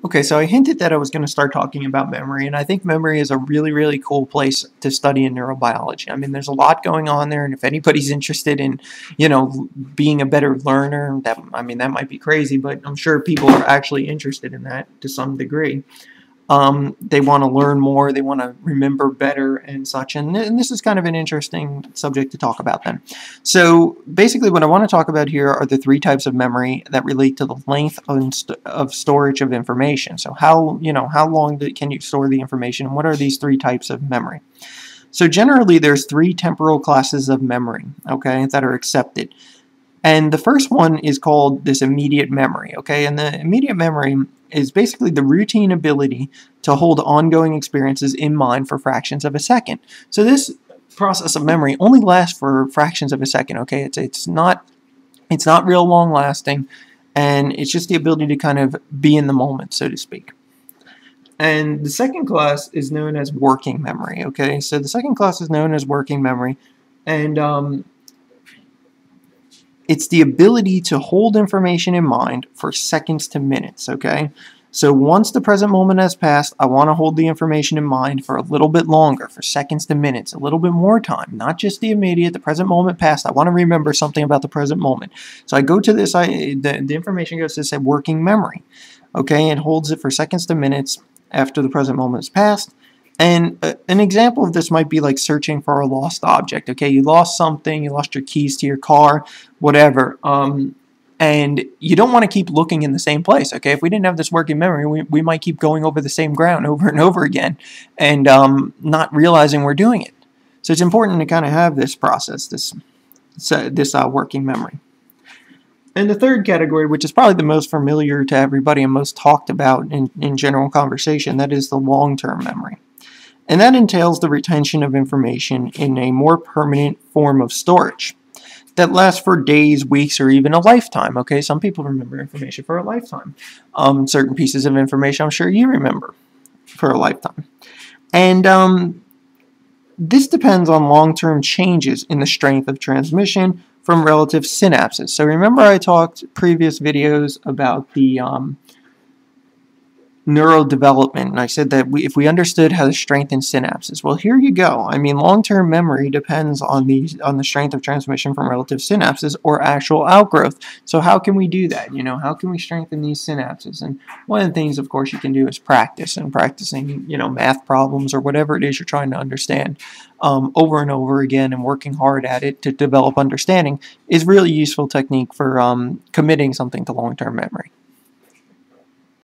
Okay, so I hinted that I was going to start talking about memory, and I think memory is a really, really cool place to study in neurobiology. I mean, there's a lot going on there, and if anybody's interested in, being a better learner, that might be crazy, but I'm sure people are actually interested in that to some degree. They want to learn more, they want to remember better and such, and this is kind of an interesting subject to talk about then. So basically what I want to talk about here are the three types of memory that relate to the length of storage of information. So how long can you store the information, and what are these three types of memory? So generally there's three temporal classes of memory, okay, that are accepted. And the first one is called this immediate memory, okay? And the immediate memory is basically the routine ability to hold ongoing experiences in mind for fractions of a second. So this process of memory only lasts for fractions of a second, okay? It's not real long lasting, and it's just the ability to kind of be in the moment, so to speak. And the second class is known as working memory, okay? So the second class is known as working memory, and it's the ability to hold information in mind for seconds to minutes, okay? So once the present moment has passed, I want to hold the information in mind for a little bit longer, for seconds to minutes, a little bit more time, not just the immediate, the present moment passed. I want to remember something about the present moment. So I go to this, the information goes to this working memory, okay? It holds it for seconds to minutes after the present moment has passed. And an example of this might be like searching for a lost object. Okay, you lost something, you lost your keys to your car, whatever. And you don't want to keep looking in the same place. Okay, if we didn't have this working memory, we might keep going over the same ground over and over again, and not realizing we're doing it. So it's important to kind of have this process, this working memory. And the third category, which is probably the most familiar to everybody and most talked about in general conversation, that is the long-term memory. And that entails the retention of information in a more permanent form of storage that lasts for days, weeks, or even a lifetime. Okay, some people remember information for a lifetime. Certain pieces of information I'm sure you remember for a lifetime. And this depends on long-term changes in the strength of transmission from relative synapses. So remember I talked previous videos about the neurodevelopment, and I said that if we understood how to strengthen synapses, well, here you go. I mean, long-term memory depends on the strength of transmission from relative synapses or actual outgrowth. So how can we do that? How can we strengthen these synapses? And one of the things, of course, you can do is practice, and practicing, math problems or whatever it is you're trying to understand over and over again, and working hard at it to develop understanding is really useful technique for committing something to long-term memory.